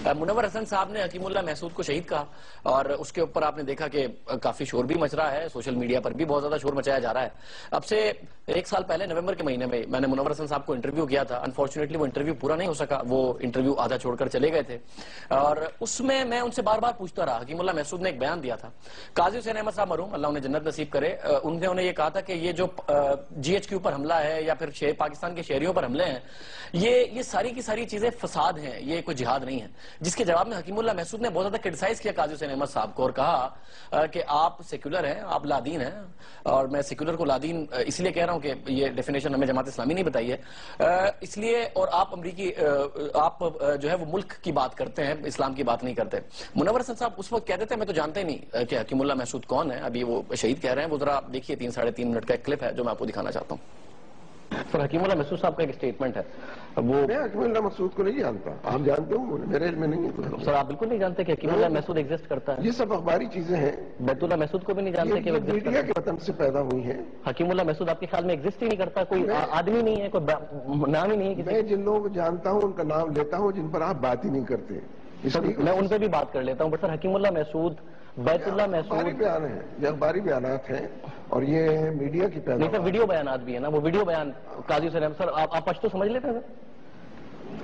منور حسن صاحب نے حکیم اللہ محسود کو شہید کہا اور اس کے اوپر آپ نے دیکھا کہ کافی شور بھی مچ رہا ہے، سوشل میڈیا پر بھی بہت زیادہ شور مچایا جا رہا ہے۔ اب سے 1 سال پہلے نومبر کے مہینے میں نے منور حسن صاحب کو انٹرویو کیا تھا۔ انفارچونیٹلی وہ انٹرویو پورا نہیں ہو سکا، وہ انٹرویو آدھا چھوڑ کر چلے گئے تھے، اور اس میں ان سے بار بار پوچھتا رہا۔ حکیم اللہ محسود نے ایک بیان دیا تھا، قاضی حسین احمد صاحب مرحوم، اللہ انہیں جنت نصیب کرے، انہوں نے یہ کہا تھا کہ یہ جو جی ایچ کیو پر حملہ ہے یا پھر پاکستان کے شہریوں پر حملے ہیں، یہ ساری کی ساری چیزیں فساد ہیں، یہ کوئی جہاد نہیں ہے۔ جس کے جواب میں حکیم اللہ محسود نے بہت زیادہ کرٹیسائز کیا قاضی حسین احمد صاحب کو اور کہا کہ آپ سیکولر ہیں، آپ لادین ہیں، اور میں سیکولر کو لادین اس لیے کہہ رہا ہوں کہ یہ ڈیفینیشن ہمیں جماعت اسلامی نہیں بتائی ہے، اس لیے، اور آپ امریکی، آپ جو ہے وہ ملک کی بات کرتے ہیں، اسلام کی بات نہیں کرتے۔ منور حسن صاحب اس وقت کہتے تھے میں تو جانتے ہی نہیں کہ حکیم اللہ محسود کون ہے، ابھی وہ شہید کہہ رہے ہیں، وہ ذرا دیکھیے 3-3.5 منٹ کا ایک کلپ ہے جو میں آپ کو دکھانا چاہتا ہوں۔ سر حکیم اللہ محسود صاحب کا ایک سٹیٹمنٹ ہے، وہ میں حکیم اللہ محسود کو نہیں جانتا، آپ جانتے ہو، میرے علم میں نہیں ہے۔ سر آپ بالکل نہیں جانتے کہ حکیم اللہ محسود ایگزسٹ کرتا ہے؟ یہ سب اخباری چیزیں ہیں، بیت اللہ محسود کو بھی نہیں جانتے کہ وہ ایگزسٹ میڈیا کے وطن سے پیدا ہوئی ہیں۔ حکیم اللہ محسود آپ کے خیال میں ایگزسٹ ہی نہیں کرتا؟ کوئی آدمی نہیں ہے، کوئی نام ہی نہیں ہے؟ میں جن لوگوں کو جانتا ہوں ان کا نام لیتا ہوں جن پر آپ بات ہی نہیں کرتے، میں ان پہ بھی بات کر لیتا ہوں، بٹ سر حکیم اللہ محسود، بیت اللہ محسود، بیان ہیں، یہ اخباری بیانات ہیں اور یہ میڈیا کی پیدا نہیں سر ویڈیو بیانات بھی ہے نا، وہ ویڈیو بیان قاضی حسین احمد، سر آپ پشتو سمجھ لیتے ہیں سر؟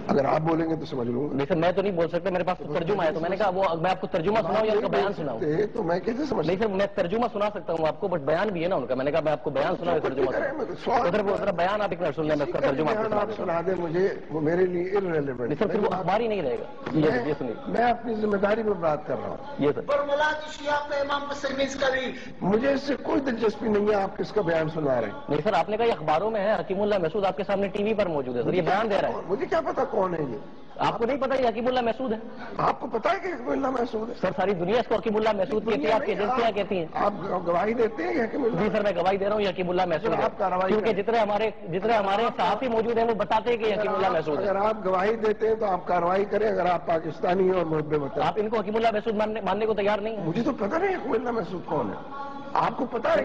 اگر آپ بولیں گے تو سمجھ لوں گا۔ نہیں سر میں تو نہیں بول سکتا، میرے پاس ترجمہ ہے، تو میں نے کہا وہ میں آپ کو ترجمہ سناؤں یا ان کا بیان سناؤں؟ تو میں کیسے سمجھ؟ نہیں سر میں ترجمہ سنا سکتا ہوں آپ کو، بٹ بیان بھی ہے نا ان کا، میں نے کہا میں آپ کو بیان سناؤں یا ترجمہ سناؤں؟ ادھر بیان آپ ایک منٹ سن لیں، میں اس کا ترجمہ آپ سنا دیں مجھے، وہ میرے لیے irrelevant۔ نہیں سر پھر وہ اخبار ہی نہیں رہے گا، یہ سنیے، میں اپنی ذمہ داری میں بات کر رہا ہوں۔ یہ سر مجھے اس سے کوئی دلچسپی نہیں ہے آپ کس کا بیان سنا رہے ہیں۔ نہیں سر آپ نے کہا یہ اخباروں میں ہے، حکیم اللہ محسود آپ کے سامنے ٹی وی پر موجود ہے سر، یہ بیان دے رہا ہے۔ مجھے کیا پتا کون ہے یہ؟ آپ کو نہیں پتا یہ حکیم اللہ محسود ہے؟ آپ کو پتا ہے کہ حکیم اللہ محسود ہے؟ سر ساری دنیا اس کو حکیم اللہ محسود کہتی ہے، آپ کی ایجنسیاں کہتی ہیں۔ آپ گواہی دیتے ہیں حکیم اللہ؟ جی سر میں گواہی دے رہا ہوں یہ حکیم اللہ محسود ہے، کیونکہ جتنے ہمارے صحافی موجود ہیں وہ بتاتے ہیں کہ حکیم اللہ محسود ہے۔ اگر آپ گواہی دیتے ہیں تو آپ کارروائی کریں، اگر آپ پاکستانی ہیں اور محب وطن۔ آپ ان کو حکیم اللہ محسود ماننے کو تیار نہیں ہیں؟ مجھے تو پتا نہیں حکیم اللہ محسود کون ہے، آپ کو پتا ہے؟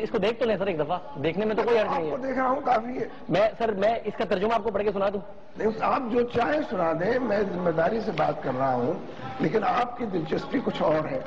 اس کو دیکھ تو لیں سر ایک دفعہ، دیکھنے میں تو کوئی حرج نہیں آپ کو ہے۔ دیکھ رہا ہوں کافی ہے۔ میں اس کا ترجمہ آپ کو پڑھ کے سنا دوں؟ نہیں آپ جو چاہیں سنا دیں، میں ذمہ داری سے بات کر رہا ہوں، لیکن آپ کی دلچسپی کچھ اور ہے،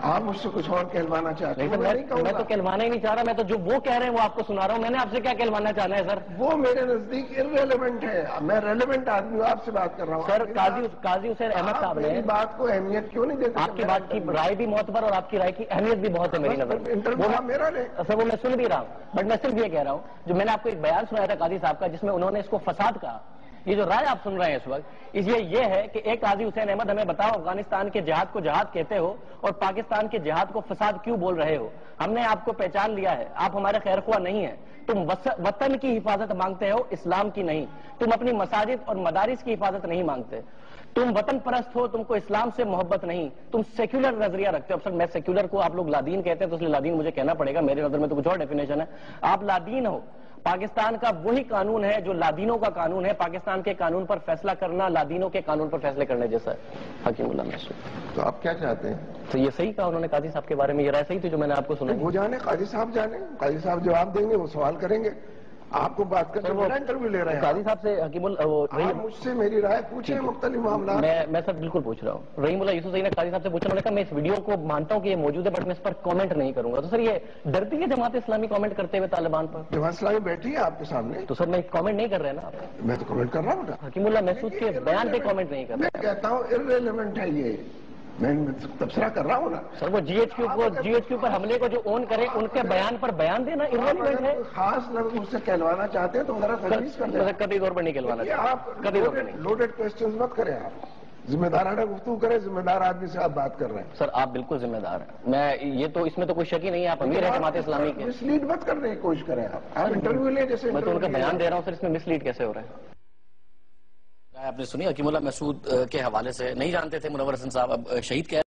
آپ مجھ سے کچھ اور کہلوانا چاہتے ہیں۔ میں تو کہلوانا ہی نہیں چاہ رہا، میں تو جو وہ کہہ رہے ہیں وہ آپ کو سنا رہا ہوں، میں نے آپ سے کیا کہلوانا چاہنا ہے سر؟ وہ میرے نزدیک irrelevant ہے، میں ریلیونٹ آدمی ہوں، آپ سے بات کر رہا ہوں۔ سر قاضی حسین احمد صاحب نے بات کو اہمیت کیوں نہیں دیتے؟ آپ کی بات کی رائے بھی معتبر اور آپ کی رائے کی اہمیت بھی بہت ہے میری نظر میں، میرا لے سر وہ میں سن بھی رہا ہوں، بٹ میں صرف یہ کہہ رہا ہوں جو میں نے آپ کو ایک بیان سنایا تھا قاضی صاحب کا، جس میں انہوں نے اس کو فساد کہا، یہ جو رائے آپ سن رہے ہیں اس وقت، اس یہ ہے کہ ایک قاضی حسین احمد ہمیں بتاؤ افغانستان کے جہاد کو جہاد کہتے ہو اور پاکستان کے جہاد کو فساد کیوں بول رہے ہو؟ ہم نے آپ کو پہچان لیا ہے، آپ ہمارے خیر خواہ نہیں ہیں، تم وطن کی حفاظت مانگتے ہو، اسلام کی نہیں، تم اپنی مساجد اور مدارس کی حفاظت نہیں مانگتے، تم وطن پرست ہو، تم کو اسلام سے محبت نہیں، تم سیکولر نظریہ رکھتے ہو۔ اب سر میں سیکولر کو آپ لوگ لادین کہتے ہیں تو اس لیے لادین مجھے کہنا پڑے گا، میرے نظر میں تو کچھ اور ڈیفینیشن ہے، آپ لادین ہو۔ پاکستان کا وہی قانون ہے جو لادینوں کا قانون ہے، پاکستان کے قانون پر فیصلہ کرنا لادینوں کے قانون پر فیصلے کرنے جیسا ہے۔ حکیم اللہ محسود تو آپ کیا چاہتے ہیں؟ تو یہ صحیح کہا انہوں نے قاضی صاحب کے بارے میں، یہ رائے صحیح تھی جو میں نے آپ کو سنائی۔ وہ جانے قاضی صاحب جانے، قاضی صاحب جواب دیں گے، وہ سوال کریں گے، آپ کو بات کرتے ہیں، انٹرویو لے رہے ہیں قاضی صاحب سے حکیم مجھ سے میری رائے پوچھیں مختلف معاملات۔ میں سر بالکل پوچھ رہا ہوں، رحیم اللہ یوسف صاحب نے قاضی صاحب سے پوچھا، انہوں نے کہا میں اس ویڈیو کو مانتا ہوں کہ یہ موجود ہے بٹ میں اس پر کامنٹ نہیں کروں گا۔ تو سر یہ ڈرتی ہے جماعت اسلامی کامنٹ کرتے ہوئے طالبان پر؟ جماعت اسلامی بیٹھی ہے آپ کے سامنے، تو سر میں کامنٹ نہیں کر رہے نا آپ؟ میں تو کامنٹ کر رہا ہوں۔ حکیم اللہ محسود کے بیان پہ کامنٹ نہیں کر رہا، میں کہتا ہوں irrelevant ہے یہ، میں تبصرہ کر رہا ہوں نا سر۔ وہ جی ایچ کیو پر حملے کو جو اون کرے ان کے بیان پر بیان دینا irrelevant ہے؟ خاص لفظ مجھ سے کہلوانا چاہتے ہیں تو ذرا تجویز کر دیں۔ کبھی طور پر نہیں کہلوانا چاہتا، آپ کبھی طور پر نہیں۔ لوڈڈ کوسچنز مت کریں، آپ ذمہ دارانہ گفتگو کریں، ذمہ دار آدمی سے آپ بات کر رہے ہیں۔ سر آپ بالکل ذمہ دار ہیں، میں یہ تو اس میں تو کوئی شک ہی نہیں ہے، آپ امیر ہیں جماعت اسلامی کے۔ مس لیڈ مت کرنے کی کوشش کریں، آپ انٹرویو لیں جیسے میں تو ان کا بیان دے رہا ہوں سر، اس میں مس لیڈ کیسے ہو رہا ہے؟ آپ نے سنی حکیم اللہ محسود کے حوالے سے، نہیں جانتے تھے منور حسن صاحب، اب شہید کہہ